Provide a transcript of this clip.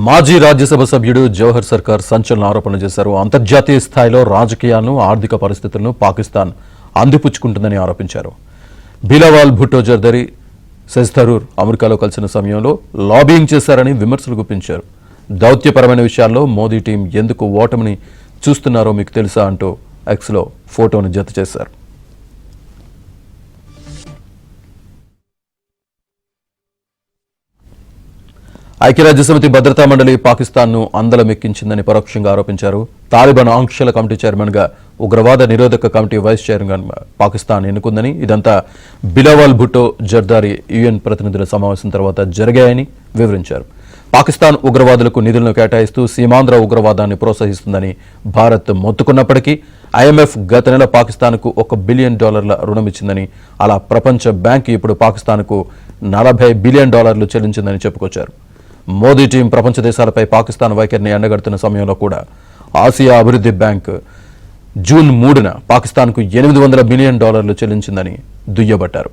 మాజీ రాజ్యసభ సభ్యుడు జవహర్ సర్కార్ సంచలన ఆరోపణలు చేశారు. అంతర్జాతీయ స్థాయిలో రాజకీయాలను, ఆర్థిక పరిస్థితులను పాకిస్తాన్ అందిపుచ్చుకుంటుందని ఆరోపించారు. బిలావల్ భుట్టో జర్దరి, శశి థరూర్ అమెరికాలో కలిసిన సమయంలో లాబింగ్ చేశారని విమర్శలు గుప్పించారు. దౌత్యపరమైన విషయాల్లో మోదీ టీం ఎందుకు ఓటమిని చూస్తున్నారో మీకు తెలుసా అంటూ ఎక్స్లో ఫోటోను జత చేశారు. ఐక్యరాజ్యసమితి భద్రతా మండలి పాకిస్తాన్ను అందలమెక్కించిందని పరోక్షంగా ఆరోపించారు. తాలిబాన్ ఆంక్షల కమిటీ చైర్మన్గా, ఉగ్రవాద నిరోధక కమిటీ వైస్ చైర్మన్గా పాకిస్తాన్ ఎన్నుకుందని, ఇదంతా బిలావల్ భుట్టో జర్దారి యుఎన్ ప్రతినిధుల సమావేశం తర్వాత జరిగాయని వివరించారు. పాకిస్తాన్ ఉగ్రవాదులకు నిధులను కేటాయిస్తూ సీమాంధ్ర ఉగ్రవాదాన్ని ప్రోత్సహిస్తుందని భారత్ మొత్తుకున్నప్పటికీ ఐఎంఎఫ్ గత నెల పాకిస్తాన్కు $1 బిలియన్ రుణమిచ్చిందని, అలా ప్రపంచ బ్యాంక్ ఇప్పుడు పాకిస్తాన్కు $40 బిలియన్ చెల్లించిందని చెప్పుకొచ్చారు. మోదీ టీం ప్రపంచ దేశాలపై పాకిస్తాన్ వైఖరిని ఎండగడుతున్న సమయంలో కూడా ఆసియా అభివృద్ధి బ్యాంక్ జూన్ 3న పాకిస్తాన్కు $800 బిలియన్ చెల్లించిందని దుయ్యబట్టారు.